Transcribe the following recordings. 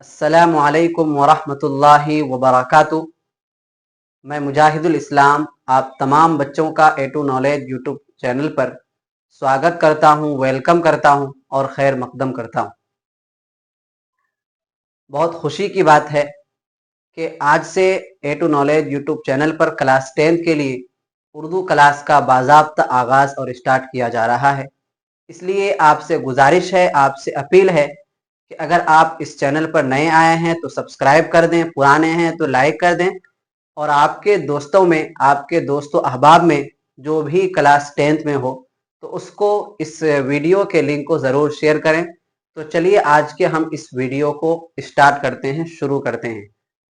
अस्सलामु अलैकुम वरहमतुल्लाहि वबरकातुहू। मैं मुजाहिदुल इस्लाम आप तमाम बच्चों का ए टू नॉलेज यूट्यूब चैनल पर स्वागत करता हूं, वेलकम करता हूं और खैर मकदम करता हूं। बहुत खुशी की बात है कि आज से ए टू नॉलेज यूट्यूब चैनल पर क्लास 10 के लिए उर्दू क्लास का बाज़ाब्ता आगाज़ और स्टार्ट किया जा रहा है। इसलिए आपसे गुजारिश है, आपसे अपील है कि अगर आप इस चैनल पर नए आए हैं तो सब्सक्राइब कर दें, पुराने हैं तो लाइक कर दें और आपके दोस्तों में, आपके दोस्तों अहबाब में जो भी क्लास 10th में हो तो उसको इस वीडियो के लिंक को ज़रूर शेयर करें। तो चलिए आज के हम इस वीडियो को स्टार्ट करते हैं, शुरू करते हैं।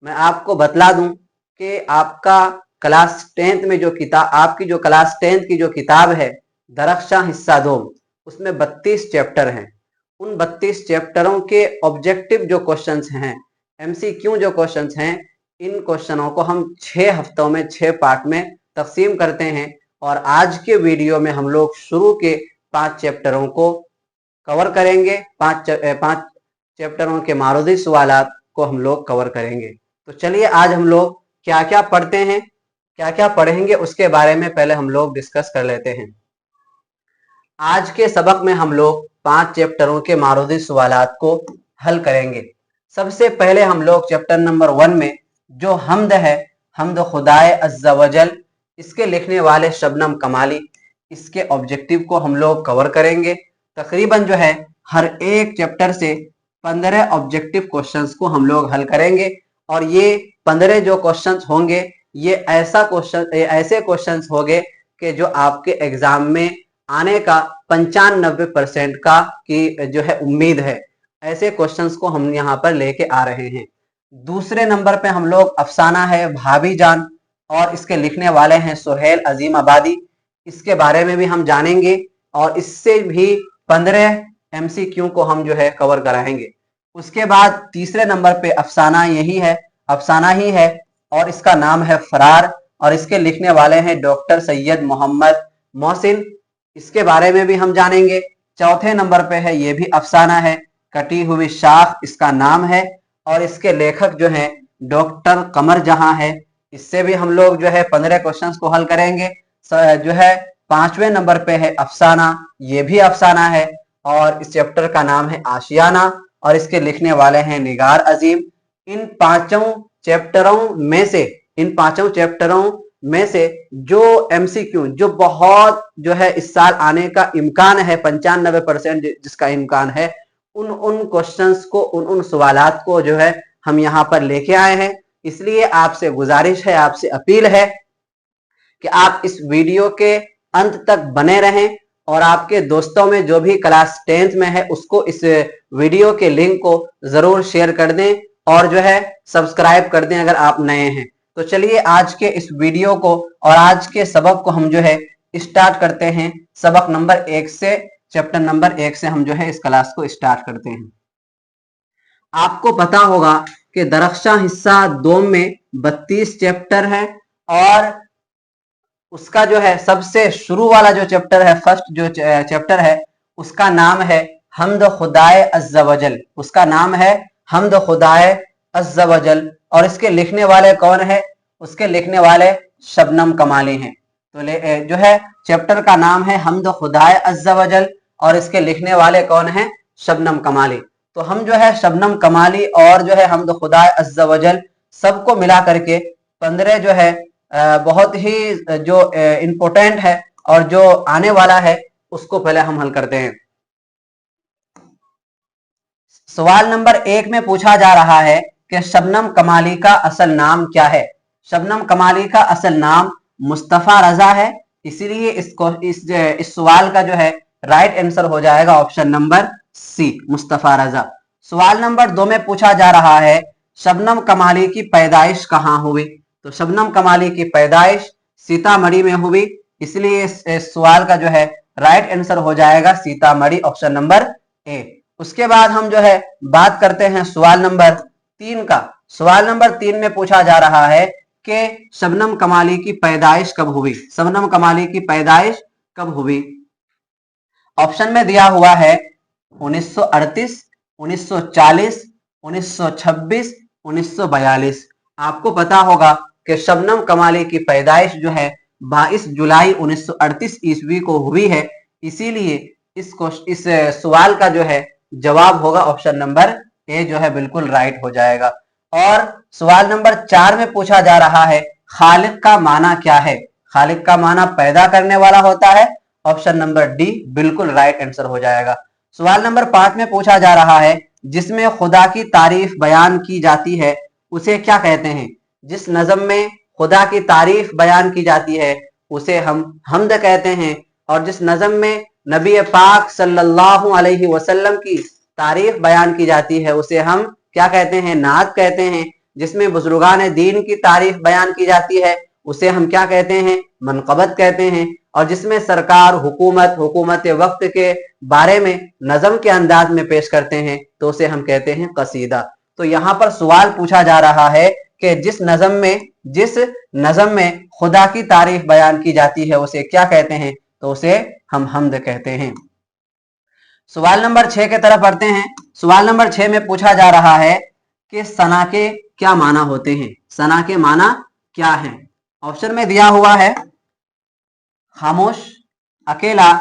मैं आपको बतला दूं कि आपका क्लास 10th में जो किताब, आपकी जो क्लास 10th की जो किताब है दरख्शां हिस्सा 2, उसमें 32 चैप्टर हैं। उन 32 चैप्टरों के ऑब्जेक्टिव जो क्वेश्चंस हैं, एमसीक्यू जो क्वेश्चंस हैं, इन क्वेश्चनों को हम 6 हफ्तों में 6 पार्ट में तकसीम करते हैं और आज के वीडियो में हम लोग शुरू के 5 चैप्टरों को कवर करेंगे। 5 चैप्टरों के मारूदी सवालात को हम लोग कवर करेंगे। तो चलिए आज हम लोग क्या क्या पढ़ते हैं, क्या क्या पढ़ेंगे उसके बारे में पहले हम लोग डिस्कस कर लेते हैं। आज के सबक में हम लोग 5 चैप्टरों के मारूदी सवालात को हल करेंगे। सबसे पहले हम लोग चैप्टर नंबर 1 में जो हम्द है, हम्द खुदाए अज़्ज़ा वजल, इसके लिखने वाले शबनम कमाली, इसके ऑब्जेक्टिव को हम लोग कवर करेंगे। तकरीबन जो है हर एक चैप्टर से 15 ऑब्जेक्टिव क्वेश्चंस को हम लोग हल करेंगे और ये 15 जो क्वेश्चंस होंगे ये ऐसे क्वेश्चंस होंगे कि जो आपके एग्जाम में आने का 95% का की जो है उम्मीद है। ऐसे क्वेश्चंस को हम यहाँ पर लेके आ रहे हैं। दूसरे नंबर पे हम लोग अफसाना है भाभी जान और इसके लिखने वाले हैं सुहेल अजीम आबादी, इसके बारे में भी हम जानेंगे और इससे भी 15 एमसीक्यू को हम जो है कवर कराएंगे। उसके बाद तीसरे नंबर पे अफसाना ही है और इसका नाम है फरार और इसके लिखने वाले हैं डॉक्टर सैयद मोहम्मद मोहसिन, इसके बारे में भी हम जानेंगे। चौथे नंबर पे है, ये भी अफसाना है, कटी हुई शाख इसका नाम है और इसके लेखक जो हैं डॉक्टर कमर जहां है। इससे भी हम लोग जो है 15 क्वेश्चंस को हल करेंगे। जो है 5वें नंबर पे है अफसाना, ये भी अफसाना है और इस चैप्टर का नाम है आशियाना और इसके लिखने वाले हैं निगार अजीम। इन पांचों चैप्टरों में से जो एमसीक्यू जो बहुत जो है इस साल आने का इम्कान है, 95% जिसका इम्कान है, उन क्वेश्चंस को, उन सवालात को जो है हम यहाँ पर लेके आए हैं। इसलिए आपसे गुजारिश है, आपसे अपील है कि आप इस वीडियो के अंत तक बने रहें और आपके दोस्तों में जो भी क्लास 10th में है उसको इस वीडियो के लिंक को जरूर शेयर कर दें और जो है सब्सक्राइब कर दें अगर आप नए हैं। तो चलिए आज के इस वीडियो को और आज के सबक को हम जो है स्टार्ट करते हैं। सबक नंबर 1 से, चैप्टर नंबर 1 से हम जो है इस क्लास को स्टार्ट करते हैं। आपको पता होगा कि दरख्शां हिस्सा 2 में 32 चैप्टर है और उसका जो है सबसे शुरू वाला जो चैप्टर है, फर्स्ट जो चैप्टर है, उसका नाम है हम्द खुदाए अज़्ज़ा वजल। उसका नाम है हम्द खुदाए अज़्ज़ा वजल और इसके लिखने वाले कौन है? उसके लिखने वाले शबनम कमाली हैं। तो जो है चैप्टर का नाम है हम्द खुदाए अज़्ज़ा वजल और इसके लिखने वाले कौन है? शबनम कमाली। तो हम जो है शबनम कमाली और जो है हम्द खुदाए अज़्ज़ा वजल सबको मिला करके 15 जो है बहुत ही जो इम्पोर्टेंट है और जो आने वाला है उसको पहले हम हल करते हैं। सवाल नंबर 1 में पूछा जा रहा है कि शबनम कमाली का असल नाम क्या है? शबनम कमाली का असल नाम मुस्तफा रजा है, इसीलिए इस सवाल का जो है राइट आंसर हो जाएगा ऑप्शन नंबर सी, मुस्तफा रजा। सवाल नंबर 2 में पूछा जा रहा है शबनम कमाली की पैदाइश कहाँ हुई? तो शबनम कमाली की पैदाइश सीतामढ़ी में हुई, इसलिए इस सवाल का जो है राइट आंसर हो जाएगा सीतामढ़ी, ऑप्शन नंबर ए। उसके बाद हम जो है बात करते हैं सवाल नंबर 3 का। सवाल नंबर 3 में पूछा जा रहा है कि शबनम कमाली की पैदाइश कब हुई? शबनम कमाली की पैदाइश कब हुई? ऑप्शन में दिया हुआ है 1938, 1940, 1926, 1942। आपको पता होगा कि शबनम कमाली की पैदाइश जो है 22 जुलाई 1938 ईस्वी को हुई है। इसीलिए इस सवाल का जो है जवाब होगा ऑप्शन नंबर ए जो है बिल्कुल राइट हो जाएगा। और सवाल नंबर 4 में पूछा जा रहा है खालिक का माना क्या है। खालिक का माना पैदा करने वाला होता है। ऑप्शन नंबर डी बिल्कुल राइट आंसर हो जाएगा। सवाल नंबर 5 में पूछा जा रहा है जिसमें खुदा की तारीफ बयान की जाती है उसे क्या कहते हैं। जिस नज़म में खुदा की तारीफ बयान की जाती है उसे हम हम्द कहते हैं। और जिस नज़म में नबी पाक सल्लल्लाहु अलैहि वसल्लम की तारीफ बयान की जाती है उसे हम क्या कहते हैं, नात कहते हैं। जिसमें बुजुर्गान दीन की तारीफ बयान की जाती है उसे हम क्या कहते हैं, मनक़बत कहते हैं। और जिसमें सरकार हुकूमत वक्त के बारे में नज़म के अंदाज में पेश करते हैं तो उसे हम कहते हैं कसीदा। तो यहाँ पर सवाल पूछा जा रहा है कि जिस नज़म में खुदा की तारीफ बयान की जाती है उसे क्या कहते हैं, तो उसे हम हम्द कहते हैं। सवाल नंबर 6 की तरफ बढ़ते हैं। सवाल नंबर 6 में पूछा जा रहा है कि सना के क्या माना होते हैं। सना के माना क्या है। ऑप्शन में दिया हुआ है खामोश, अकेला,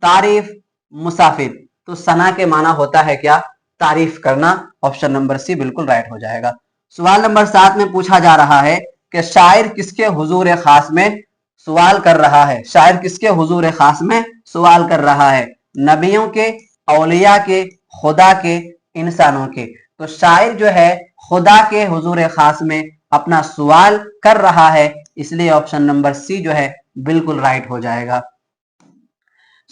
तारीफ, मुसाफिर। तो सना के माना होता है क्या, तारीफ करना। ऑप्शन नंबर सी बिल्कुल राइट हो जाएगा। सवाल नंबर 7 में पूछा जा रहा है कि शायर किसके हुजूर खास में सवाल कर रहा है। शायर किसके हुजूर खास में सवाल कर रहा है, नबियों के, औलिया के, खुदा के, इंसानों के। तो शायर जो है खुदा के हुजूर खास में अपना सवाल कर रहा है, इसलिए ऑप्शन नंबर सी जो है बिल्कुल राइट हो जाएगा।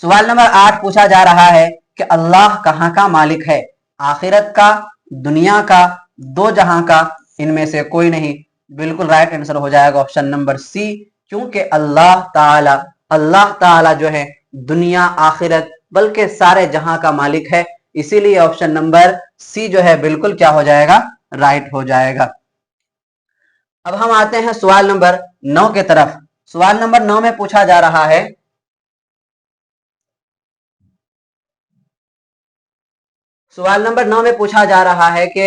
सवाल नंबर 8 पूछा जा रहा है कि अल्लाह कहाँ का मालिक है, आखिरत का, दुनिया का, दो जहां का, इनमें से कोई नहीं। बिल्कुल राइट आंसर हो जाएगा ऑप्शन नंबर सी, क्योंकि अल्लाह ताला जो है दुनिया, आखिरत, बल्कि सारे जहां का मालिक है। इसीलिए ऑप्शन नंबर सी जो है बिल्कुल क्या हो जाएगा, राइट हो जाएगा। अब हम आते हैं सवाल नंबर 9 के तरफ। सवाल नंबर 9 में पूछा जा रहा है कि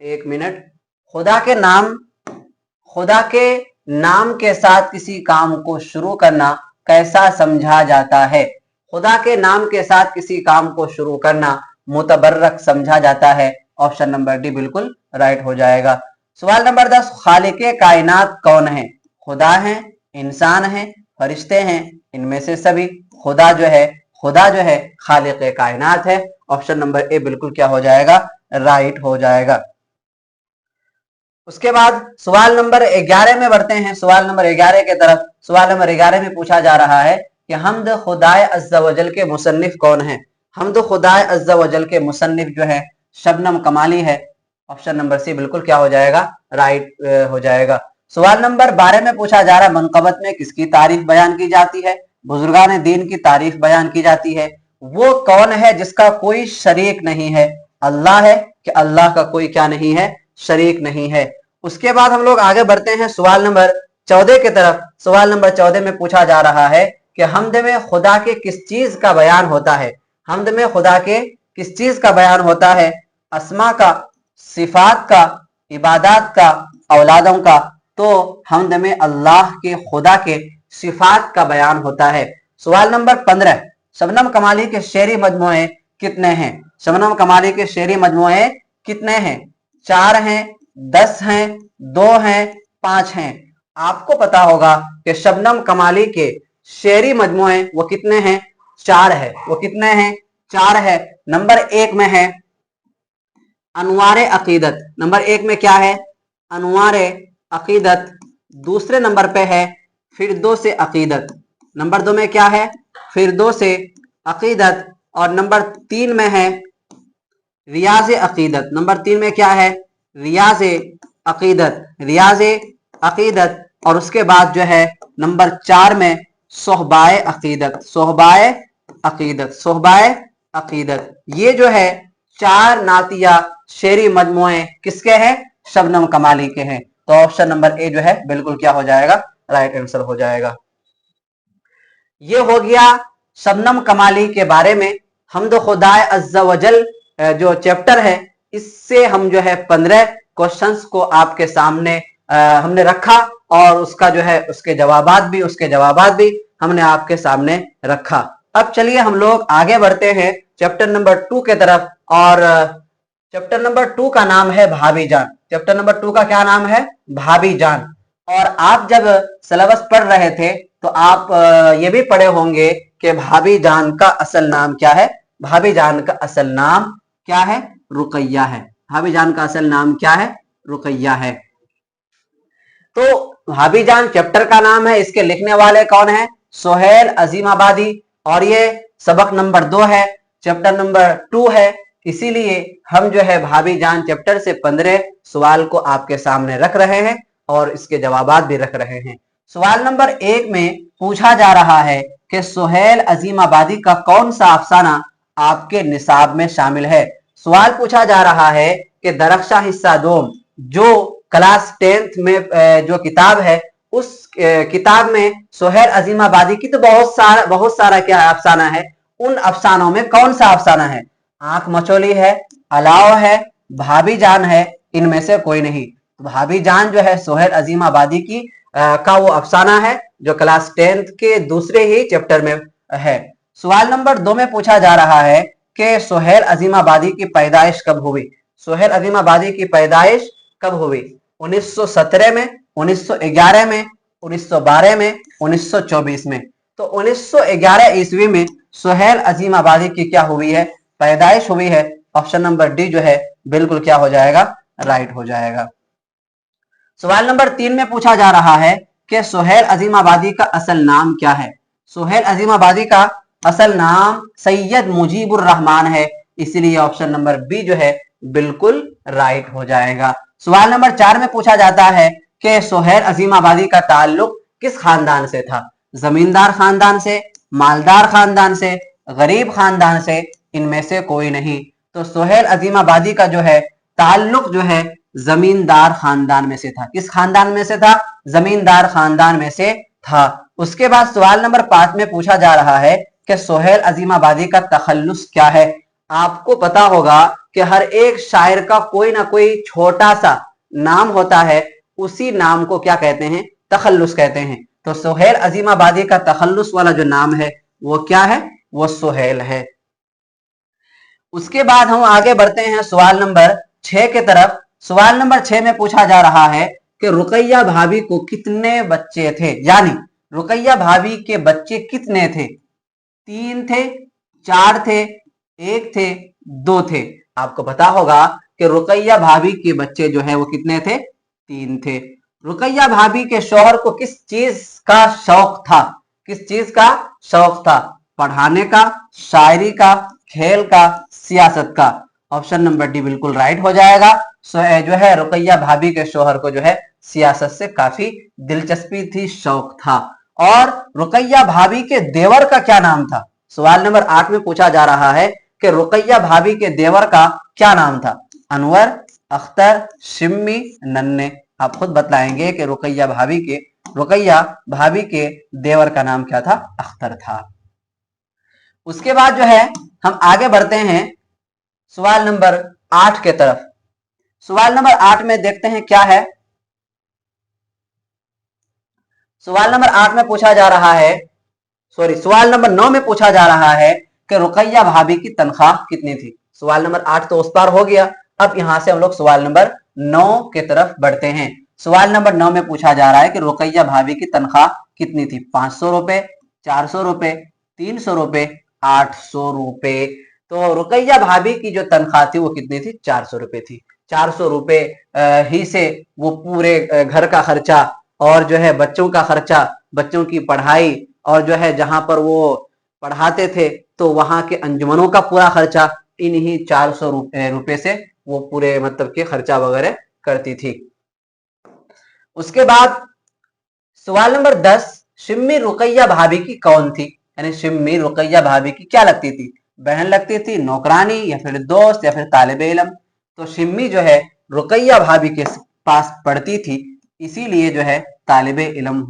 एक मिनट, खुदा के नाम के साथ किसी काम को शुरू करना कैसा समझा जाता है। खुदा के नाम के साथ किसी काम को शुरू करना मुतबर्रक समझा जाता है। ऑप्शन नंबर डी बिल्कुल राइट हो जाएगा। सवाल नंबर 10, खालिके कायनात कौन है। खुदा है, इंसान है, फरिश्ते हैं, इनमें से सभी। खुदा जो है खालिके कायनात है। ऑप्शन नंबर ए बिल्कुल क्या हो जाएगा, राइट हो जाएगा। उसके बाद सवाल नंबर 11 में बढ़ते हैं। सवाल नंबर 11 के तरफ। सवाल नंबर 11 में पूछा जा रहा है कि हम्द खुदाए अज़्ज़ा वजल के मुसन्निफ कौन है। हम्द खुदाए अज़्ज़ा वजल के मुसन्निफ जो है शबनम कमाली है। ऑप्शन नंबर सी बिल्कुल क्या हो जाएगा, राइट हो जाएगा। सवाल नंबर 12 में पूछा जा रहा है मनक़बत में किसकी तारीफ बयान की जाती है। बुजुर्गान दीन की तारीफ बयान की जाती है। वो कौन है जिसका कोई शरीक नहीं है। अल्लाह है कि अल्लाह का कोई क्या नहीं है, शरीक नहीं है। उसके बाद हम लोग आगे बढ़ते हैं सवाल नंबर 14 की तरफ। सवाल नंबर 14 में पूछा जा रहा है कि हम्द में खुदा के किस चीज का बयान होता है। हम्द में खुदा के किस चीज का बयान होता है, अस्मा का, सिफात का, इबादत का, औलादों का। तो हम्द में अल्लाह के, खुदा के सिफात का बयान होता है। सवाल नंबर 15, शबनम कमाली के शेरी मजमूए कितने हैं। शबनम कमाली के शेरी मजमूए कितने हैं, 4 हैं, 10 हैं, 2 हैं, 5 हैं। आपको पता होगा कि शबनम कमाली के शेरी मजमूए वो कितने हैं, 4 है। वो कितने हैं, 4 है। नंबर 1 में है अनवारे अकीदत। नंबर 1 में क्या है, अनवारे अकीदत। दूसरे नंबर पे है फिरदौस अकीदत। नंबर 2 में क्या है, फिरदौस अकीदत। और नंबर 3 में है रियाज अकीदत। नंबर 3 में क्या है, रियाज अकीदत। और उसके बाद जो है नंबर 4 में सोहबाए अकीदत। ये जो है 4 नातिया शेरी मजमुए किसके हैं, शबनम कमाली के हैं। तो ऑप्शन नंबर ए जो है बिल्कुल क्या हो जाएगा, राइट आंसर हो जाएगा। ये हो गया शबनम कमाली के बारे में। हम्द खुदाए अज़्ज़ा वजल जो चैप्टर है, इससे हम जो है 15 क्वेश्चंस को आपके सामने हमने रखा और उसका जो है उसके जवाबात भी हमने आपके सामने रखा। अब चलिए हम लोग आगे बढ़ते हैं चैप्टर नंबर 2 के तरफ। और चैप्टर नंबर 2 का नाम है भाभी जान। चैप्टर नंबर 2 का क्या नाम है? भाभी जान। और आप जब सिलेबस पढ़ रहे थे तो आप ये भी पढ़े होंगे कि भाभी जान का असल नाम क्या है। भाभी जान का असल नाम क्या है? रुकैया है। भाभी जान का असल नाम क्या है? रुकैया है। तो भाभी जान चैप्टर का नाम है, इसके लिखने वाले कौन है? सोहेल अजीमाबादी। और ये सबक नंबर 2 है, चैप्टर नंबर 2 है। इसीलिए हम जो है भाभी जान चैप्टर से 15 सवाल को आपके सामने रख रहे हैं और इसके जवाबात भी रख रहे हैं। सवाल नंबर 1 में पूछा जा रहा है कि सोहेल अजीमाबादी का कौन सा अफसाना आपके निसाब में शामिल है। सवाल पूछा जा रहा है कि दरख्शा हिस्सा 2 जो क्लास 10th में जो किताब है, उस किताब में सोहेल अजीमाबादी की तो बहुत सारा क्या अफसाना है। उन अफसानों में कौन सा अफसाना है? आंख मचोली है, अलाव है, भाभी जान है, इनमें से कोई नहीं। तो भाभी जान जो है सोहेल अजीमाबादी की का वो अफसाना है जो क्लास 10th के दूसरे ही चैप्टर में है। सवाल नंबर 2 में पूछा जा रहा है कि सोहेल अजीमाबादी की पैदाइश कब हुई। सोहेल अजीमाबादी की पैदाइश कब हुई? 1917 में, 1911 में, 1912 में, 1924 में। तो 1911 ईस्वी में सोहेल अजीमाबादी की क्या हुई है? पैदाइश हुई है। ऑप्शन नंबर डी जो है बिल्कुल क्या हो जाएगा? राइट हो जाएगा। सवाल नंबर 3 में पूछा जा रहा है कि सोहेल अजीमाबादी का असल नाम क्या है। सोहेल अजीमाबादी का असल नाम सैयद मुजीबुर रहमान है। इसलिए ऑप्शन नंबर बी जो है बिल्कुल राइट हो जाएगा। सवाल नंबर 4 में पूछा जाता है कि सोहेल अजीमाबादी का ताल्लुक किस खानदान से था। जमींदार खानदान से, मालदार खानदान से, गरीब खानदान से, इनमें से कोई नहीं। तो सोहेल अजीमाबादी का जो है ताल्लुक जो है जमींदार खानदान में से था। किस खानदान में से था? जमींदार खानदान में से था। उसके बाद सवाल नंबर 5 में पूछा जा रहा है कि सोहेल अजीमाबादी का तखल्लुस क्या है। आपको पता होगा कि हर एक शायर का कोई ना कोई छोटा सा नाम होता है, उसी नाम को क्या कहते हैं? तखल्लुस कहते हैं। तो सोहेल अजीमाबादी का तखल्लुस वाला जो नाम है वो क्या है? वो सोहेल है। उसके बाद हम आगे बढ़ते हैं सवाल नंबर 6 के तरफ। सवाल नंबर 6 में पूछा जा रहा है कि रुकैया भाभी को कितने बच्चे थे, यानी रुकैया भाभी के बच्चे कितने थे? 3 थे, 4 थे, 1 थे, 2 थे। आपको पता होगा कि रुकैया भाभी के बच्चे जो है वो कितने थे? 3 थे। रुकैया भाभी के शौहर को किस चीज का शौक था? किस चीज का शौक था? पढ़ाने का, शायरी का, खेल का, सियासत का। ऑप्शन नंबर डी बिल्कुल राइट हो जाएगा। जो है रुकैया भाभी के शौहर को जो है सियासत से काफी दिलचस्पी थी, शौक था। और रुकैया भाभी के देवर का क्या नाम था? सवाल नंबर 8 में पूछा जा रहा है कि रुकैया भाभी के देवर का क्या नाम था। अनवर, अख्तर, शिम्मी, नन्हे। आप खुद बतलाएंगे कि रुकैया भाभी के देवर का नाम क्या था? अख्तर था। उसके बाद जो है हम आगे बढ़ते हैं सवाल नंबर 8 के तरफ। सवाल नंबर 8 में देखते हैं क्या है। सवाल नंबर 8 में पूछा जा रहा है, सवाल नंबर 9 में पूछा जा रहा है कि रुकैया भाभी की तनख्वाह कितनी थी। सवाल नंबर 8 तो उस पार हो गया। अब यहां से हम लोग सवाल नंबर 9 के तरफ बढ़ते हैं। सवाल नंबर 9 में पूछा जा रहा है कि रुकैया भाभी की तनख्वाह कितनी थी। 500 रुपए, 400 रुपए, 300 रुपए, 800 रुपए। तो रुकैया भाभी की जो तनख्वाह थी वो कितनी थी? 400 रुपए थी। 400 रुपए ही से वो पूरे घर का खर्चा और जो है बच्चों का खर्चा, बच्चों की पढ़ाई और जो है जहां पर वो पढ़ाते थे तो वहां के अंजुमनों का पूरा खर्चा इन्हीं 400 रुपए से वो पूरे मतलब के खर्चा वगैरह करती थी। उसके बाद सवाल नंबर 10, शिम्मी रुकैया भाभी की कौन थी? यानी शिम्मी रुकैया भाभी की क्या लगती थी? बहन लगती थी, नौकरानी, या फिर दोस्त, या फिर तालिबे इल्म। तो शिम्मी जो है रुकैया भाभी के पास पढ़ती थी, इसीलिए जो है तालिबे इल्म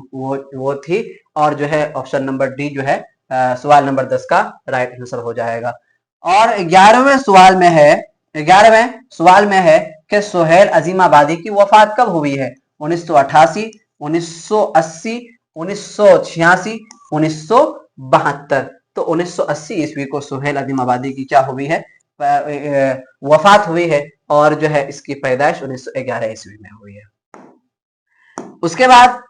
वो थी। और जो है ऑप्शन नंबर डी जो है सवाल नंबर 10 का राइट आंसर हो जाएगा। और 11वें सवाल में है कि सुहेल अजीमाबादी की वफात कब हुई है? 1988, 1980, 1986, 1972। तो 1980 ईस्वी को सुहेल अजीमाबादी की क्या हुई है? वफात हुई है। और जो है इसकी पैदाइश 1911 ईस्वी में हुई है। उसके बाद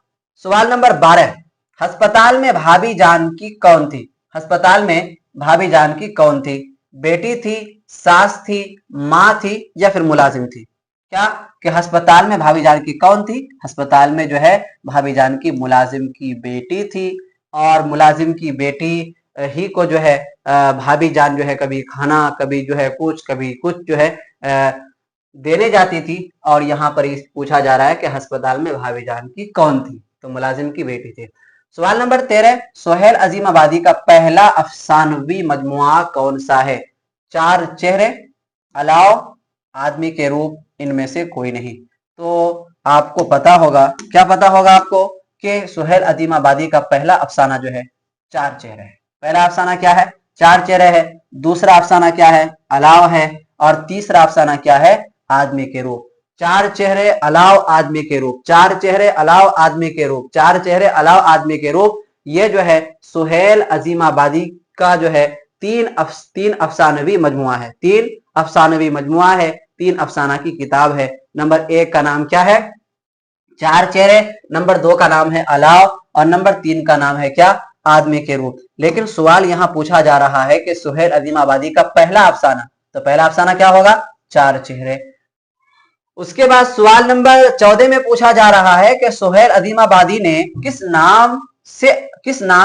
सवाल नंबर 12, अस्पताल में भाभी जानकी कौन थी? अस्पताल में भाभी जानकी कौन थी? बेटी थी, सास थी, माँ थी या फिर मुलाजिम थी? क्या कि अस्पताल में भाभी जानकी कौन थी? अस्पताल में जो है भाभी जानकी मुलाजिम की बेटी थी। और मुलाजिम की बेटी ही को जो है भाभी जान जो है कभी खाना, कभी जो है कुछ, कभी कुछ जो है देने जाती थी। और यहाँ पर पूछा जा रहा है कि अस्पताल में भाभी जान की कौन थी? तो मुलाजिम की बेटी थी। सवाल नंबर 13, सुहेल अजीमाबादी का पहला अफसानवी मजमुआ कौन सा है? चार चेहरे, अलाव, आदमी के रूप, इनमें से कोई नहीं। तो आपको पता होगा, क्या पता होगा आपको कि सुहेल अजीमाबादी का पहला अफसाना जो है चार चेहरे है। पहला अफसाना क्या है? चार चेहरे है। दूसरा अफसाना क्या है? अलाव है। और तीसरा अफसाना क्या है? आदमी के रूप। चार चेहरे अलाव आदमी के रूप, चार चेहरे अलाव आदमी के रूप, चार चेहरे अलाव आदमी के रूप, ये जो है सुहेल अजीमाबादी का जो है तीन अफसानवी मजमुआ है। तीन अफसानवी मजमुआ है, तीन अफसाना की किताब है। नंबर 1 का नाम क्या है? चार चेहरे। नंबर 2 का नाम है अलाव। और नंबर 3 का नाम है क्या? आदमी के रूप। लेकिन सवाल यहां पूछा जा रहा है कि सुहेल अजीमाबादी का पहला अफसाना, तो पहला अफसाना क्या होगा? चार चेहरे। उसके बाद सवाल नंबर 14 में पूछा जा रहा है कि सुहेल अजीमाबादी ने किस नाम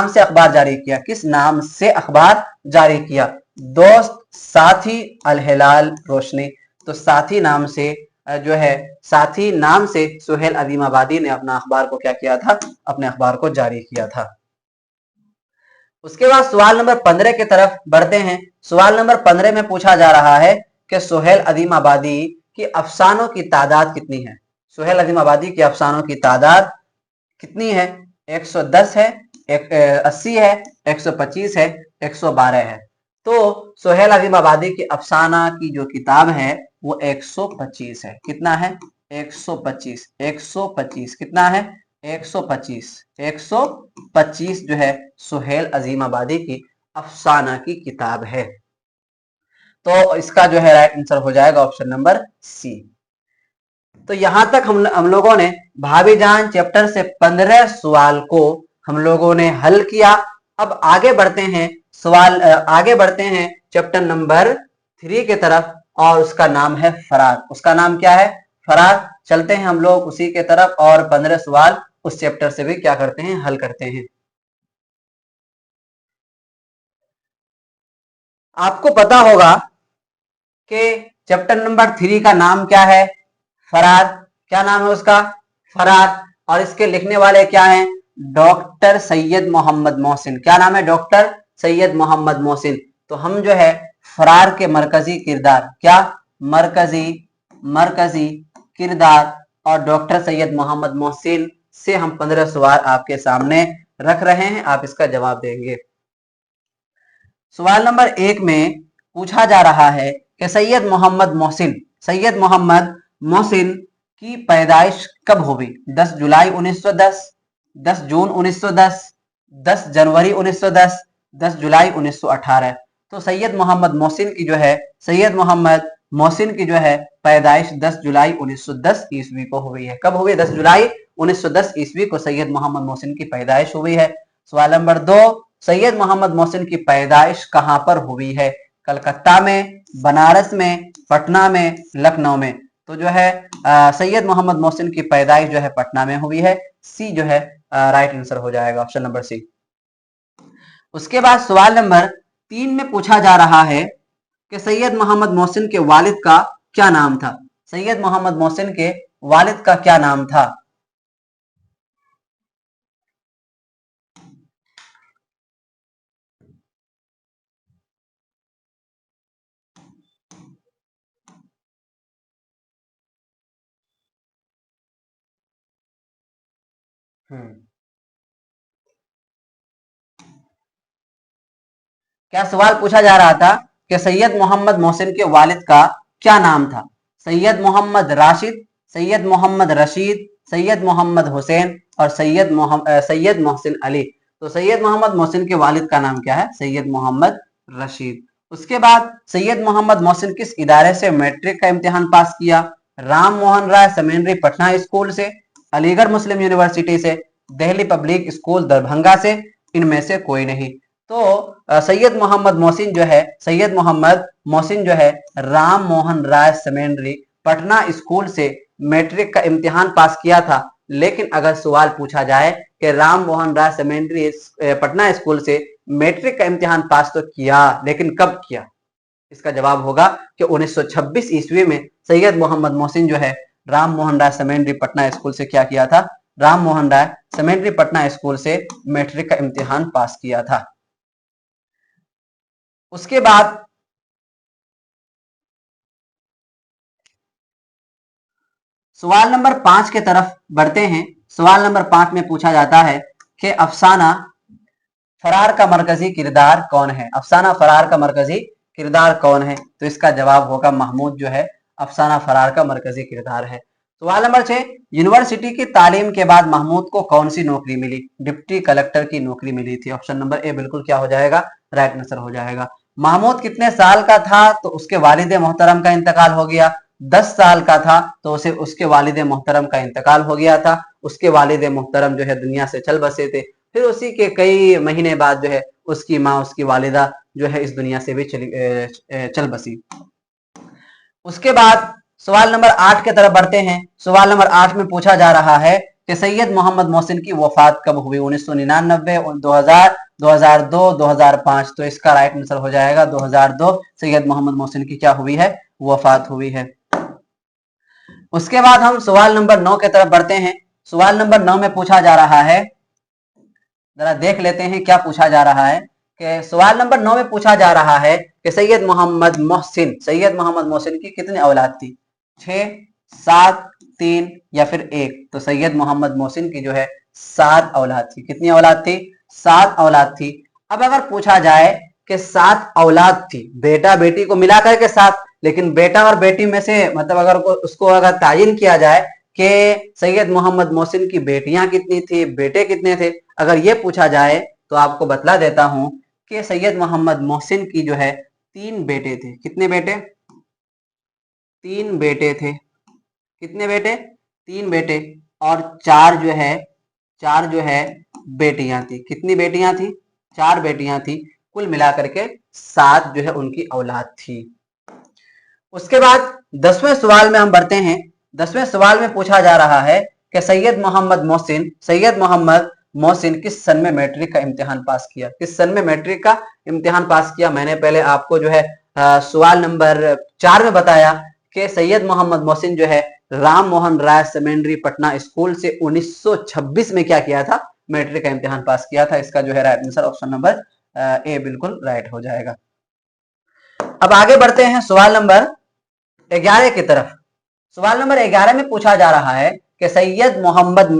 से अखबार जारी किया? किस नाम से अखबार जारी किया? दोस्त, साथी, अल हिलाल, रोशनी। तो साथी नाम से जो है, साथी नाम से सुहेल अजीमाबादी ने अपना अखबार को क्या किया था? अपने अखबार को जारी किया था। उसके बाद सवाल नंबर 15 की तरफ बढ़ते हैं। सवाल नंबर 15 में पूछा जा रहा है कि सुहेल अजीमाबादी की अफसानों की तादाद कितनी है? सुहेल अजीमाबादी की अफसानों की तादाद कितनी है? 110 है, 80 है, 125 है, 112 है। तो सुहेल अजीमाबादी की अफसाना की जो किताब है वो 125 है। कितना है? 125। 125 कितना है? 125। 125 जो है सुहेल अजीमाबादी की अफसाना की किताब है। तो इसका जो है राइट आंसर हो जाएगा ऑप्शन नंबर सी। तो यहां तक हम लोगों ने भाभी जान चैप्टर से 15 सवाल को हम लोगों ने हल किया। अब आगे बढ़ते हैं, आगे बढ़ते हैं चैप्टर नंबर 3 की तरफ, और उसका नाम है फरार। उसका नाम क्या है? फरार। चलते हैं हम लोग उसी के तरफ और 15 सवाल उस चैप्टर से भी क्या करते हैं? हल करते हैं। आपको पता होगा कि चैप्टर नंबर 3 का नाम क्या है? फरार। क्या नाम है उसका? फरार। और इसके लिखने वाले क्या हैं? डॉक्टर सैयद मोहम्मद मोहसिन। क्या नाम है? डॉक्टर सैयद मोहम्मद मोहसिन। तो हम जो है फरार के मरकजी किरदार, क्या मरकजी मरकजी किरदार और डॉक्टर सैयद मोहम्मद मोहसिन से हम 15 सवाल आपके सामने रख रहे हैं। आप इसका जवाब देंगे। सवाल नंबर 1 में पूछा जा रहा है कि सैयद मोहम्मद मोहसिन की पैदाइश कब हुई? 10 जुलाई 1910, 10 जून 1910, 10 जनवरी 1910, 10 जुलाई 1918। तो सैयद मोहम्मद मोहसिन की जो है पैदाइश 10 जुलाई 1910 ईस्वी को हुई है। कब हुई? 10 जुलाई 1910 ईस्वी को सैयद मोहम्मद मोहसिन की पैदाइश हुई है। सवाल नंबर 2, सैयद मोहम्मद मोहसिन की पैदाइश कहां पर हुई है? कलकत्ता में, बनारस में, पटना में, लखनऊ में। तो जो है सैयद मोहम्मद मोहसिन की पैदाइश जो है पटना में हुई है। सी जो है राइट आंसर हो जाएगा, ऑप्शन नंबर सी। उसके बाद सवाल नंबर 3 में पूछा जा रहा है कि सैयद मोहम्मद मोहसिन के वालिद का क्या नाम था? सैयद मोहम्मद मोहसिन के वालिद का क्या नाम था? हम्म क्या सवाल पूछा जा रहा था? कि सैयद मोहम्मद मोहसिन के वालिद का क्या नाम था? सैयद मोहम्मद राशिद, सैयद मोहम्मद रशीद, सैयद मोहम्मद हुसैन और सैयद मोहसिन अली। तो सैयद मोहम्मद मोहसिन के वालिद का नाम क्या है? सैयद मोहम्मद रशीद। उसके बाद सैयद मोहम्मद मोहसिन किस इदारे से मैट्रिक का इम्तिहान पास किया? राम मोहन राय सेमेंडरी पटना स्कूल से, अलीगढ़ मुस्लिम यूनिवर्सिटी से, दिल्ली पब्लिक स्कूल दरभंगा से, इनमें से कोई नहीं। तो सैयद मोहम्मद मोहसिन जो है, सैयद मोहम्मद मोहसिन जो है राम मोहन राय सेमेंडरी पटना स्कूल से मैट्रिक का इम्तिहान पास किया था। लेकिन अगर सवाल पूछा जाए कि राम मोहन राय सेमेंडरी पटना स्कूल से मैट्रिक का इम्तिहान पास तो किया, लेकिन कब किया? इसका जवाब होगा कि 1926 ईस्वी में सैयद मोहम्मद मोहसिन जो है राम मोहन राय सेमेंडरी पटना स्कूल से क्या किया था? राम मोहन राय सेमेंडरी पटना स्कूल से मैट्रिक का इम्तिहान पास किया था। उसके बाद सवाल नंबर 5 के तरफ बढ़ते हैं। सवाल नंबर 5 में पूछा जाता है कि अफसाना फरार का मरकजी किरदार कौन है? अफसाना फरार का मरकजी किरदार कौन है? तो इसका जवाब होगा महमूद जो है अफसाना फरार का मरकजी किरदार है। सवाल नंबर 6, यूनिवर्सिटी की तालीम के बाद महमूद को कौन सी नौकरी मिली? डिप्टी कलेक्टर की नौकरी मिली थी। ऑप्शन नंबर ए बिल्कुल क्या हो जाएगा? राइट आंसर हो जाएगा। महमूद कितने साल का था? तो उसके वालिद मोहतरम का इंतकाल हो गया। 10 साल का था तो उसे उसके वालिद मोहतरम का इंतकाल हो गया था। उसके वालिद मोहतरम जो है दुनिया से चल बसे थे। फिर उसी के कई महीने बाद जो है उसकी माँ, उसकी वालिदा जो है इस दुनिया से भी चल बसी। उसके बाद सवाल नंबर 8 के तरफ बढ़ते हैं। सवाल नंबर 8 में पूछा जा रहा है कि सैयद मोहम्मद मोहसिन की वफात कब हुई? 1999, 2000, 2002, 2005। तो इसका राइट आंसर हो जाएगा 2002। सैयद मोहम्मद मोहसिन की क्या हुई है? वफात हुई है। उसके बाद हम सवाल नंबर 9 के तरफ बढ़ते हैं। सवाल नंबर 9 में पूछा जा रहा है, जरा देख लेते हैं क्या पूछा जा रहा है। कि सवाल नंबर 9 में पूछा जा रहा है कि सैयद मोहम्मद मोहसिन की कितनी औलाद थी? 6, 7, 3 या फिर 1? तो सैयद मोहम्मद मोहसिन की जो है 7 औलाद थी। कितनी औलाद थी? 7 औलाद थी। अब अगर पूछा जाए कि 7 औलाद थी, बेटा बेटी को मिलाकर के 7, लेकिन बेटा और बेटी में से मतलब अगर उसको अगर तायीन किया जाए कि सैयद मोहम्मद मोहसिन की बेटियां कितनी थी, बेटे कितने थे, अगर ये पूछा जाए तो आपको बतला देता हूं कि सैयद मोहम्मद मोहसिन की जो है 3 बेटे थे। कितने बेटे? 3 बेटे थे। कितने बेटे? 3 बेटे। और 4 जो है बेटियां थी। कितनी बेटियां थी? 4 बेटियां थी। कुल मिलाकर के 7 जो है उनकी औलाद थी। उसके बाद 10वें सवाल में हम बढ़ते हैं। 10वें सवाल में पूछा जा रहा है कि सैयद मोहम्मद मोहसिन किस सन में मैट्रिक का इम्तिहान पास किया? किस सन में मैट्रिक का इम्तिहान पास किया? मैंने पहले आपको जो है सवाल नंबर 4 में बताया कि सैयद मोहम्मद मोहसिन जो है राम मोहन राय सेमेंडरी पटना स्कूल से 1926 में क्या किया था? मैट्रिक का इम्तिहान पास किया था। इसका जो है right answer option number A बिल्कुल राइट हो जाएगा। अब आगे बढ़ते हैं सवाल नंबर 11 की तरफ। सवाल नंबर 11 में पूछा जा रहा है कि सैयद मोहम्मद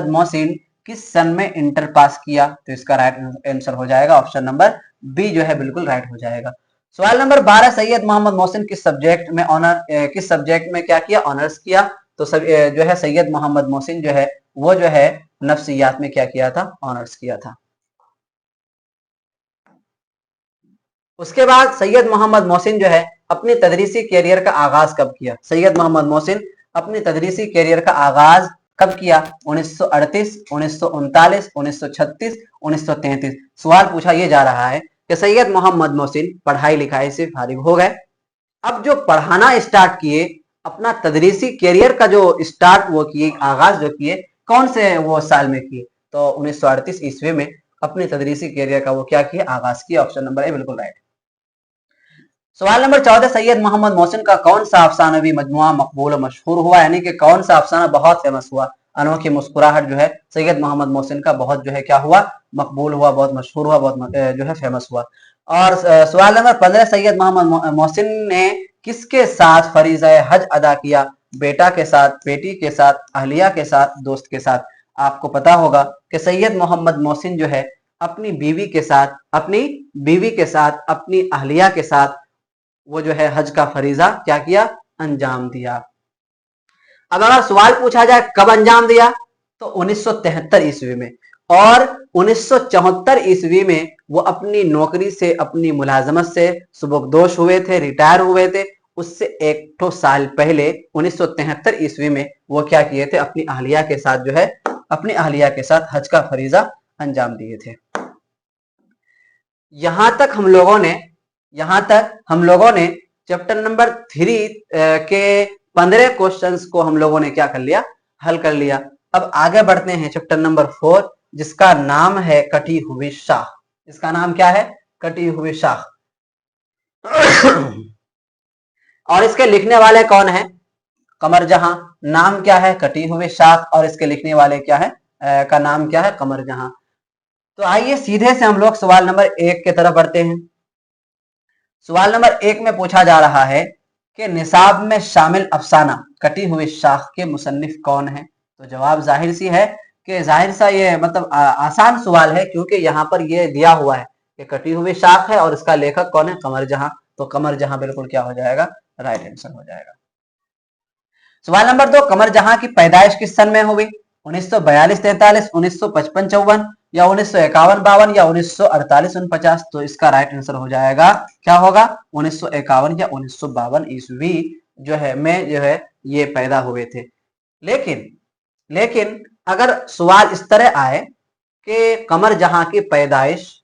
मोहसिन किस सन में इंटर पास किया? तो इसका राइट आंसर हो जाएगा ऑप्शन नंबर बी जो है बिल्कुल राइट हो जाएगा। सवाल नंबर 12, सैयद मोहम्मद मोहसिन किस सब्जेक्ट में क्या किया? ऑनर्स किया। तो जो है सैयद मोहम्मद मोहसिन जो है वो जो है नफ्सियात में क्या किया था? ऑनर्स किया था। उसके बाद सैयद मोहम्मद मोहसिन जो है अपनी तदरीसी कैरियर का आगाज कब किया? सैयद मोहम्मद मोहसिन अपनी तदरीसी कैरियर का आगाज कब किया? 1938, 1939, 1936, 1933। सवाल पूछा यह जा रहा है कि सैयद मोहम्मद मोहसिन पढ़ाई लिखाई से फारिग हो गए, अब जो पढ़ाना स्टार्ट किए, अपना तदरीसी कैरियर का जो स्टार्ट वो किए, आगाज जो किए, कौन से वो साल में किए? तो 1938 ईस्वी में अपनी तदरीसी कैरियर का वो क्या किया? आगाज किया। ऑप्शन नंबर ए बिल्कुल राइट। सवाल नंबर 14, सैयद मोहम्मद मोहसिन का कौन सा अफसानवी मजमुआ मकबूल और मशहूर हुआ? यानी कि कौन सा अफसाना बहुत फेमस हुआ? अनोखी मुस्कुराहट जो है सैयद मोहम्मद मोहसिन का बहुत जो है क्या हुआ? मकबूल हुआ, बहुत मशहूर हुआ, बहुत जो है फेमस हुआ। और सवाल नंबर 15, सैयद मोहम्मद मोहसिन ने किसके साथ फरीज़ा हज अदा किया? बेटा के साथ, बेटी के साथ, अहलिया के साथ, दोस्त के साथ। आपको पता होगा कि सैयद मोहम्मद मोहसिन जो है अपनी बीवी के साथ अपनी अहलिया के साथ वो जो है हज का फरीजा क्या किया, अंजाम दिया। अब अगर सवाल पूछा जाए कब अंजाम दिया, तो 1973 ईस्वी में। और 1974 ईस्वी में वो अपनी नौकरी से, अपनी मुलाजमत से सुबकदोश हुए थे, रिटायर हुए थे। उससे एक साल पहले 1973 ईस्वी में वो क्या किए थे, अपनी अहलिया के साथ जो है, अपनी अहलिया के साथ हज का फरीजा अंजाम दिए थे। यहां तक हम लोगों ने चैप्टर नंबर 3 के 15 क्वेश्चंस को हम लोगों ने क्या कर लिया, हल कर लिया। अब आगे बढ़ते हैं चैप्टर नंबर 4, जिसका नाम है कटी हुई शाख। इसका नाम क्या है, कटी हुई शाख। और इसके लिखने वाले कौन है, कमर जहां। नाम क्या है, कटी हुई शाख, और इसके लिखने वाले क्या है, का नाम क्या है, कमर जहां। तो आइए सीधे से हम लोग सवाल नंबर 1 की तरफ बढ़ते हैं। सवाल नंबर 1 में पूछा जा रहा है कि निसाब में शामिल अफसाना कटी हुई शाख के मुसन्निफ कौन है। तो जवाब जाहिर सी है कि जाहिर सा ये मतलब आसान सवाल है, क्योंकि यहाँ पर ये दिया हुआ है कि कटी हुई शाख है और इसका लेखक कौन है, कमर जहां। तो कमर जहां बिल्कुल क्या हो जाएगा, राइट आंसर हो जाएगा। सवाल नंबर 2, कमर जहां की पैदाइश किस सन में हुई, 1942-43, 1955-54, या 1951-52, या 1948-49। तो इसका राइट आंसर हो जाएगा, क्या होगा, 1951 या 1952 ईस्वी जो है में जो है ये पैदा हुए थे। लेकिन अगर सवाल इस तरह आए कि कमर जहां की पैदाइश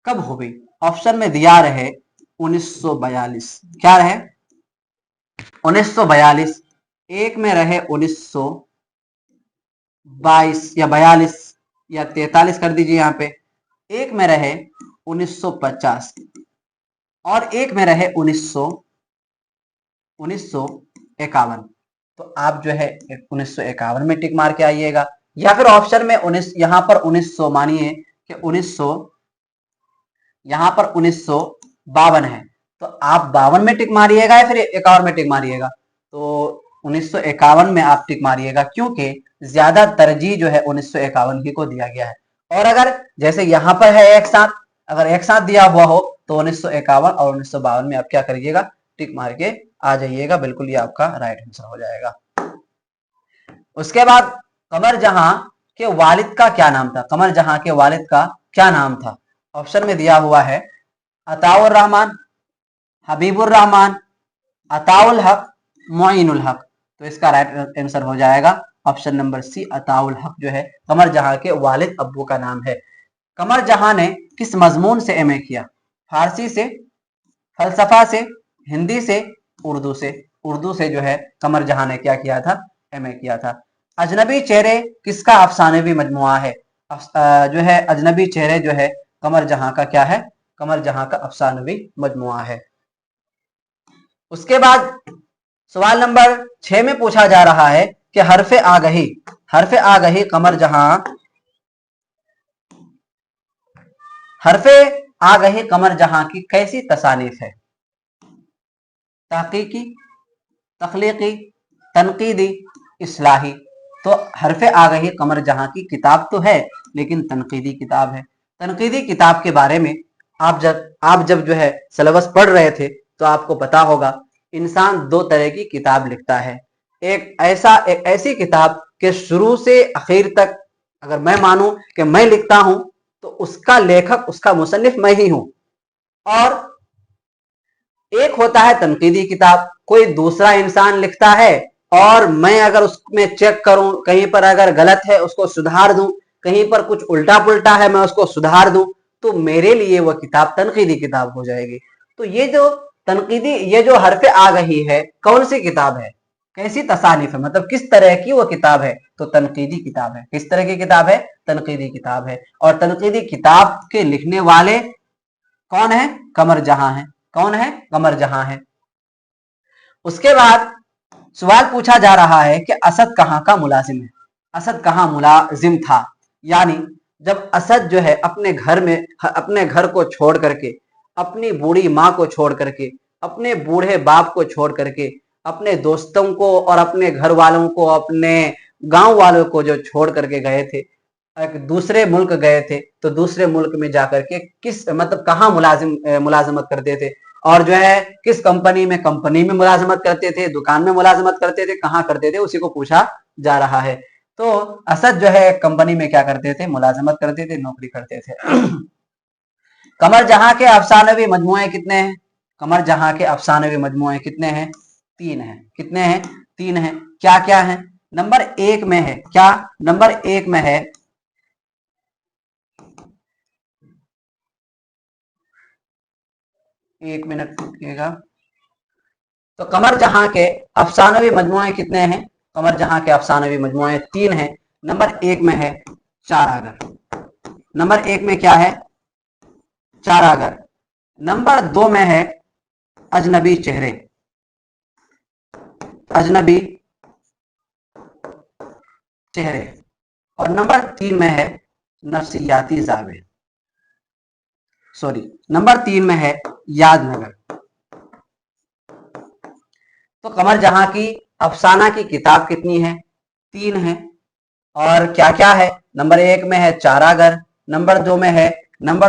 कब हुई, ऑप्शन में दिया रहे 1942, क्या रहे 1942, एक में रहे 1922 या 42 या 43 कर दीजिए यहाँ पे, एक में रहे 1950 और एक में रहे 1951। तो आप जो है 1951 में टिक मार के आइएगा, या फिर ऑप्शन में 19, यहां पर 1900 मानिए कि 1900, यहां पर 1952 है, तो आप 52 में टिक मारिएगा या फिर 51 में टिक मारिएगा। तो 1951 में आप टिक मारिएगा, क्योंकि ज्यादा तरजीह जो है 1951 की को दिया गया है। और अगर जैसे यहां पर है एक साथ, अगर एक साथ दिया हुआ हो तो 1951 और 1952 में आप क्या करिएगा, टिक मार के आ जाइएगा, बिल्कुल ये आपका राइट आंसर हो जाएगा। उसके बाद कमर जहां के वालिद का क्या नाम था, कमर जहां के वालिद का क्या नाम था। ऑप्शन में दिया हुआ है अताउर रहमान, हबीबुर रहमान, अताउल हक, मोइनुल हक। तो इसका राइट आंसर हो जाएगा ऑप्शन नंबर सी, अताउल हक जो है कमर जहां के वालिद अब्बू का नाम है। कमर जहां ने किस मजमून से एमए किया, फारसी से, फलसफा से, हिंदी से, उर्दू से। उर्दू से जो है कमर जहां ने क्या किया था, एमए किया था। अजनबी चेहरे किसका अफसानवी मजमुआ है, जो है अजनबी चेहरे जो है कमर जहां का क्या है, कमर जहां का अफसानवी मजमुआ है। उसके बाद सवाल नंबर 6 में पूछा जा रहा है कि हरफे आगही कमर जहां, हरफे आगही कमर जहां की कैसी तसानीफ है, तहकीकी, तख्लीकी, तनकीदी, इस्लाही। तो हरफे आगही कमर जहां की किताब तो है, लेकिन तनकीदी किताब है। तनकीदी किताब के बारे में आप जब जो है सिलेबस पढ़ रहे थे तो आपको पता होगा, इंसान दो तरह की किताब लिखता है। एक ऐसी किताब के शुरू से आखिर तक अगर मैं मानूं कि मैं लिखता हूं, तो उसका लेखक, उसका मुसन्निफ मैं ही हूं। और एक होता है तनकीदी किताब, कोई दूसरा इंसान लिखता है और मैं अगर उसमें चेक करूं, कहीं पर अगर गलत है उसको सुधार दूं, कहीं पर कुछ उल्टा पुल्टा है मैं उसको सुधार दूं, तो मेरे लिए वह किताब तनकीदी किताब हो जाएगी। तो ये जो तनकीदी, ये जो हरफे आ गई है, कौन सी किताब है, कैसी तसानीफ है, मतलब किस तरह की वो किताब है, तो तनकीदी किताब है। किस तरह की किताब है, तनकीदी किताब है। और तनकीदी किताब के लिखने वाले कौन है, कमर जहां है। कौन है, कमर जहां है। उसके बाद सवाल पूछा जा रहा है कि असद कहां का मुलाजिम है, असद कहां मुलाजिम था। यानी जब असद जो है अपने घर में, अपने घर को छोड़ करके, अपनी बूढ़ी माँ को छोड़ करके, अपने बूढ़े बाप को छोड़ करके, अपने दोस्तों को और अपने घर वालों को, अपने गांव वालों को जो छोड़ करके गए थे, एक दूसरे मुल्क गए थे तो दूसरे मुल्क में जाकर के किस मतलब कहाँ मुलाजिमत करते थे, और जो है किस कंपनी में मुलाजिमत करते थे, दुकान में मुलाजिमत करते थे, कहाँ करते थे, उसी को पूछा जा रहा है। तो असद जो है कंपनी में क्या करते थे, मुलाजिमत करते थे, नौकरी करते थे। कमर जहां के अफसानवी मजमुए कितने हैं? कमर जहां के अफसानवी मजमुए कितने हैं? 3 हैं। कितने हैं? 3 हैं। क्या क्या है? नंबर 1 में है क्या? नंबर 1 में है, एक मिनट रुकिएगा। तो कमर जहां के अफसानवी मजमुए कितने हैं? कमर जहां के अफसानवी मजमुए 3 हैं। नंबर 1 में है चारागर। नंबर 1 में क्या है? चारागर। नंबर 2 में है अजनबी चेहरे। अजनबी चेहरे। और नंबर 3 में है नफ्सियाती जावे। सॉरी, नंबर 3 में है यादनगर। तो कमर जहां की अफसाना की किताब कितनी है? 3 है। और क्या क्या है? नंबर 1 में है चारागर, नंबर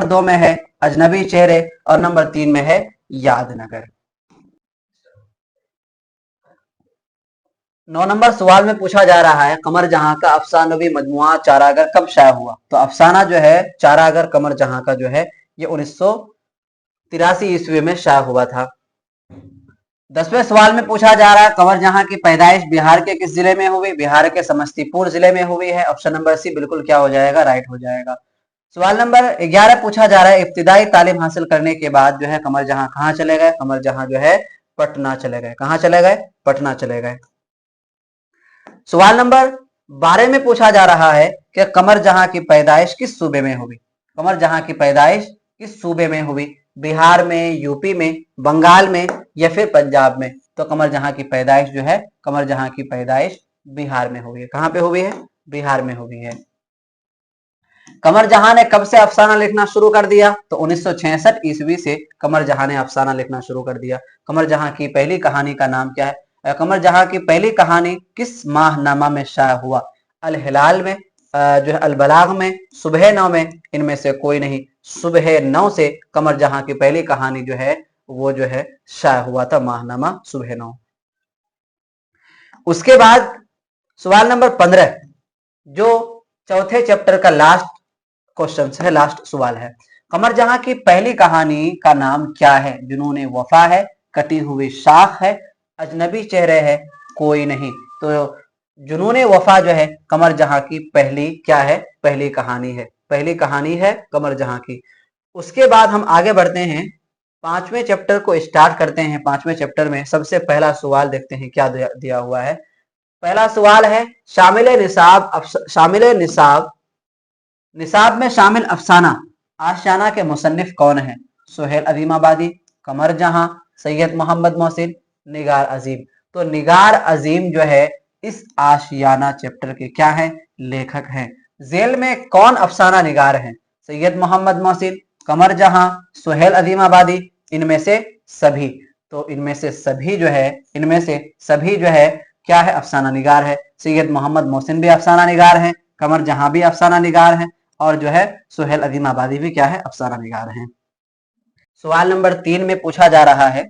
दो में है अजनबी चेहरे, और नंबर 3 में है यादनगर। 9 नंबर सवाल में पूछा जा रहा है, कमर जहां का अफसानवी मजमुआ चारागर कब शाया हुआ? तो अफसाना जो है चारागर कमर जहां का जो है ये 1983 ईस्वी में शाया हुआ था। 10वें सवाल में पूछा जा रहा है, कमर जहां की पैदाइश बिहार के किस जिले में हुई? बिहार के समस्तीपुर जिले में हुई है। ऑप्शन नंबर सी बिल्कुल क्या हो जाएगा? राइट हो जाएगा। सवाल नंबर 11 पूछा जा रहा है, इब्तिदाई तालीम हासिल करने के बाद जो है कमर जहां कहाँ चले गए? कमर जहां जो है पटना चले गए। कहाँ चले गए? पटना चले गए। सवाल नंबर 12 में पूछा जा रहा है कि कमर जहां की पैदाइश किस सूबे में हुई? कमर जहां की पैदाइश किस सूबे में हुई? बिहार में, यूपी में, बंगाल में, या फिर पंजाब में? तो कमर जहां की पैदाइश जो है, कमर जहां की पैदाइश बिहार में हुई है। कहां पे हुई है? बिहार में हुई है। कमर जहां ने कब से अफसाना लिखना शुरू कर दिया? तो 1966 ईस्वी से कमर जहां ने अफसाना लिखना शुरू कर दिया। कमर जहां की पहली कहानी का नाम क्या है? कमर जहां की पहली कहानी किस माहनामा में शाया हुआ? अल हिलाल में, जो है अल बलाग में, सुबह नौ में, इनमें से कोई नहीं। सुबह नौ से कमर जहां की पहली कहानी जो है वो जो है शाया हुआ था, माहनामा सुबह नौ। उसके बाद सवाल नंबर 15 जो चौथे चैप्टर का लास्ट क्वेश्चन है, लास्ट सवाल है, कमर जहां की पहली कहानी का नाम क्या है? जुनून वफा है, कटी हुई शाख है, अजनबी चेहरे है, कोई नहीं। तो जुनून वफा जो है कमर जहां की पहली क्या है? पहली कहानी है। पहली कहानी है कमर जहां की। उसके बाद हम आगे बढ़ते हैं, 5वें चैप्टर को स्टार्ट करते हैं। 5वें चैप्टर में सबसे पहला सवाल देखते हैं क्या दिया हुआ है। पहला सवाल है, शामिल निसाब निसाब में शामिल अफसाना आशियाना के मुसन्निफ कौन है? सुहेल अजीमाबादी, कमर जहां, सैयद मोहम्मद मोहसिन, निगार अजीम। तो निगार अजीम जो है इस आशियाना चैप्टर के क्या है? लेखक हैं। जेल में कौन अफसाना निगार हैं? सैयद मोहम्मद मोहसिन, कमर जहां, सुहेल अजीमाबादी, इनमें से सभी। तो इनमें से सभी जो है, इनमें से सभी जो है क्या है? अफसाना निगार है। सैयद मोहम्मद मोहसिन भी अफसाना निगार हैं, कमर जहां भी अफसाना निगार हैं, और जो है सुहेल अजीमाबादी भी क्या है? अफसाना निगार हैं। सवाल नंबर 3 में पूछा जा रहा है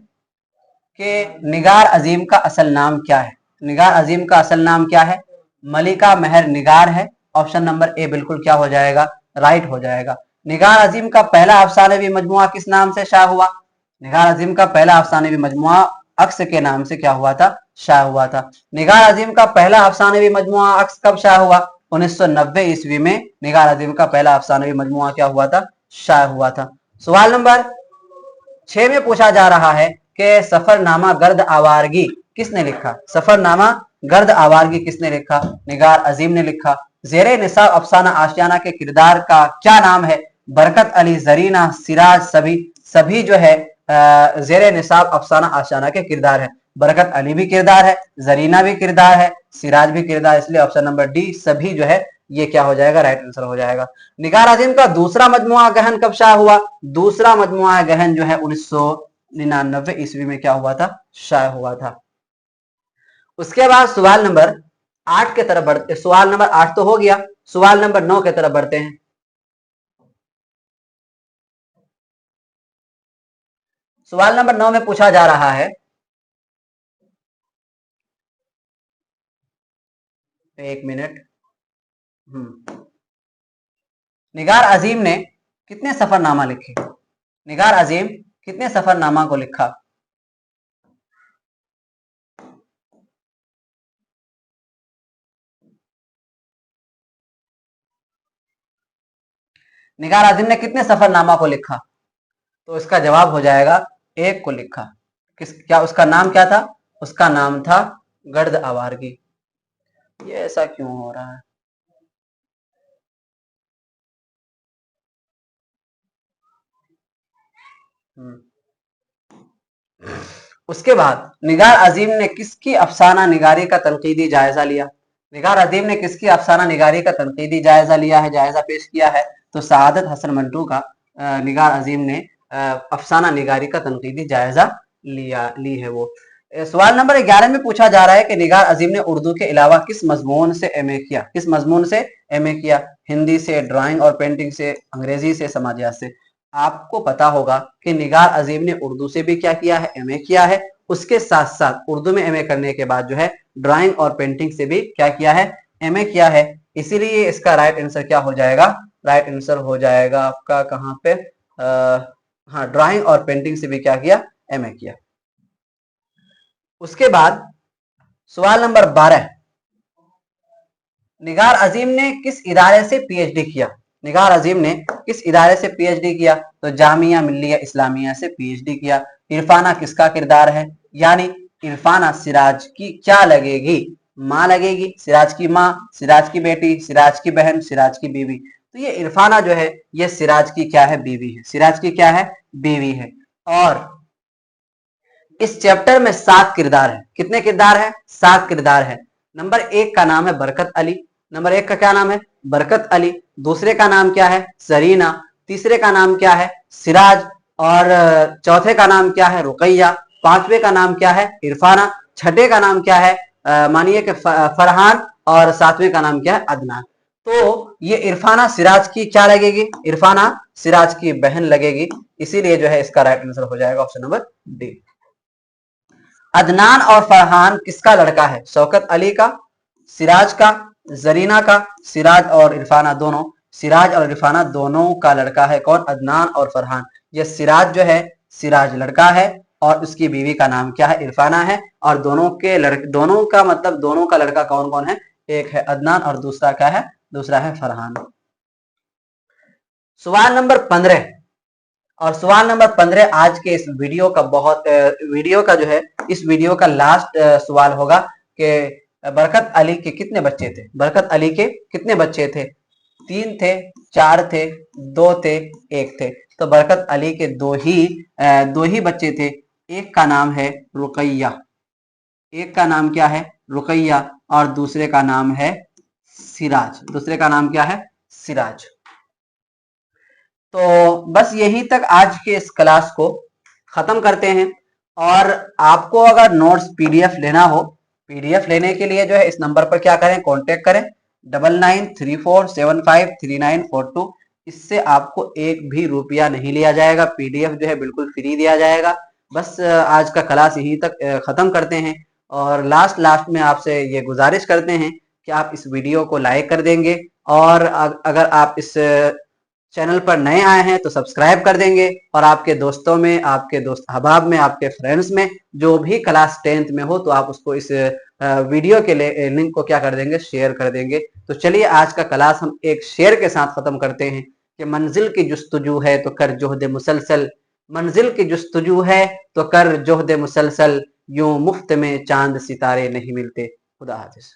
कि निगार अजीम का असल नाम क्या है? निगार अजीम का असल नाम क्या है? मलिका महर निगार है। ऑप्शन नंबर ए बिल्कुल क्या हो जाएगा? राइट हो जाएगा। निगार अजीम का पहला अफसानवी मजमुआ किस नाम से शाया हुआ? निगार अजीम का पहला अफसानवी मजमुआ अक्स के नाम से क्या हुआ था? शाया हुआ था। निगार अजीम का पहला अफसानवी मजमुआ अक्स कब शाया हुआ? 1990 ईस्वी में निगार अजीम का पहला अफसानवी मजमुआ क्या हुआ था? शाया हुआ था। सवाल नंबर 6 में पूछा जा रहा है कि सफरनामा गर्द आवारगी किसने लिखा? सफरनामा गर्द आवारगी किसने लिखा? निगार अजीम ने लिखा। जेरे निसाब अफसाना आशियाना के किरदार का क्या नाम है? बरकत अली, जरीना, सिराज, सभी। सभी जो है जेरे निसाब अफसाना आशियाना के किरदार है। बरकत अली भी किरदार है, जरीना भी किरदार है, सिराज भी किरदार, इसलिए ऑप्शन नंबर डी सभी जो है ये क्या हो जाएगा? राइट आंसर हो जाएगा। निगार अजीम का दूसरा मजमुआ गहन कब शाया हुआ? दूसरा मजमुआ गहन जो है 1999 ईस्वी में क्या हुआ था? शाया हुआ था। उसके बाद सवाल नंबर 8 की तरफ बढ़ते। सवाल नंबर 8 तो हो गया। सवाल नंबर 9 की तरफ बढ़ते हैं। सवाल नंबर 9 में पूछा जा रहा है, एक मिनट। निगार अजीम ने कितने सफरनामा लिखे? निगार अजीम कितने सफरनामा को लिखा? निगार अजीम ने कितने सफरनामा को लिखा? तो इसका जवाब हो जाएगा एक को लिखा। क्या उसका नाम क्या था? उसका नाम था गर्द आवारगी। ये ऐसा क्यों हो रहा है? उसके बाद निगार अजीम ने किसकी अफसाना निगारी का तनकीदी जायजा लिया? निगार अजीम ने किसकी अफसाना निगारी का तनकीदी जायजा लिया है, जायजा पेश किया है? तो सआदत हसन मंटू का निगार अजीम ने अफसाना निगारी का तनकीदी जायजा ली है वो। सवाल नंबर 11 में पूछा जा रहा है कि निगार अजीम ने उर्दू के अलावा किस मजमून से एमए किया? किस मजमून से एमए किया? हिंदी से, ड्राइंग और पेंटिंग से, अंग्रेजी से, समाजियात से। आपको पता होगा कि निगार अजीम ने उर्दू से भी क्या किया है? एमए किया है। उसके साथ साथ उर्दू में एमए करने के बाद जो है ड्राइंग और पेंटिंग से भी क्या किया है? एमए किया है। इसीलिए इसका राइट आंसर क्या हो जाएगा? राइट आंसर हो जाएगा आपका कहां पे? हाँ, ड्राइंग और पेंटिंग से भी क्या किया? एमए किया। उसके बाद सवाल नंबर 12, निगार अजीम ने किस इदारे से पीएचडी किया? निगार अजीम ने किस इदारे से पीएचडी किया? तो जामिया मिल्लिया इस्लामिया से पीएचडी किया। इरफाना किसका किरदार है? यानी इरफाना सिराज की क्या लगेगी? माँ लगेगी। सिराज की माँ, सिराज की बेटी, सिराज की बहन, सिराज की बीवी। तो ये इरफाना जो है ये सिराज की क्या है? बीवी है। सिराज की क्या है? बीवी है। और इस चैप्टर में 7 किरदार है। कितने किरदार है? 7 किरदार है। नंबर 1 का नाम है बरकत अली। नंबर 1 का क्या नाम है? बरकत अली। दूसरे का नाम क्या है? सरीना। तीसरे का नाम क्या है? सिराज। और चौथे का नाम क्या है? रुकैया। पांचवे का नाम क्या है? इरफाना। छठे का नाम क्या है? मानिए कि फरहान। और सातवें का नाम क्या है? अदनान। तो ये इरफाना सिराज की क्या लगेगी? इरफाना सिराज की बहन लगेगी। इसीलिए जो है इसका राइट आंसर हो जाएगा ऑप्शन नंबर डी। अदनान और फरहान किसका लड़का है? शौकत अली का, सिराज का, जरीना का। सिराज और इरफाना दोनों, सिराज और इरफाना दोनों का लड़का है। कौन? अदनान और फरहान। ये सिराज जो है, सिराज लड़का है और उसकी बीवी का नाम क्या है? इरफाना है। और दोनों के लड़के, दोनों का मतलब दोनों का लड़का कौन कौन है? एक है अदनान और दूसरा क्या है? दूसरा है फरहान। सवाल नंबर 15, और सवाल नंबर 15 आज के इस वीडियो का वीडियो का जो है, इस वीडियो का लास्ट सवाल होगा कि बरकत अली के कितने बच्चे थे? बरकत अली के कितने बच्चे थे? 3 थे, 4 थे, 2 थे, 1 थे। तो बरकत अली के दो ही बच्चे थे। एक का नाम है रुकैया। एक का नाम क्या है? रुकैया। और दूसरे का नाम है सिराज। दूसरे का नाम क्या है? सिराज। तो बस यहीं तक आज के इस क्लास को खत्म करते हैं। और आपको अगर नोट्स पीडीएफ लेना हो, पीडीएफ लेने के लिए जो है इस नंबर पर क्या करें? कांटेक्ट करें 9934753942। इससे आपको एक भी रुपया नहीं लिया जाएगा। पीडीएफ जो है बिल्कुल फ्री दिया जाएगा। बस आज का क्लास यहीं तक खत्म करते हैं। और लास्ट में आपसे ये गुजारिश करते हैं कि आप इस वीडियो को लाइक कर देंगे। और अगर आप इस चैनल पर नए आए हैं तो सब्सक्राइब कर देंगे। और आपके दोस्तों में, आपके दोस्त अहबाब में, आपके फ्रेंड्स में जो भी क्लास 10th में हो तो आप उसको इस वीडियो के लिंक को क्या कर देंगे? शेयर कर देंगे। तो चलिए आज का क्लास हम एक शेर के साथ खत्म करते हैं कि मंजिल की जुस्तजू है तो कर जोहद मुसलसल। मंजिल की जुस्तजू है तो कर जोहद मुसलसल। यूं मुफ्त में चांद सितारे नहीं मिलते। खुदा हाफिज।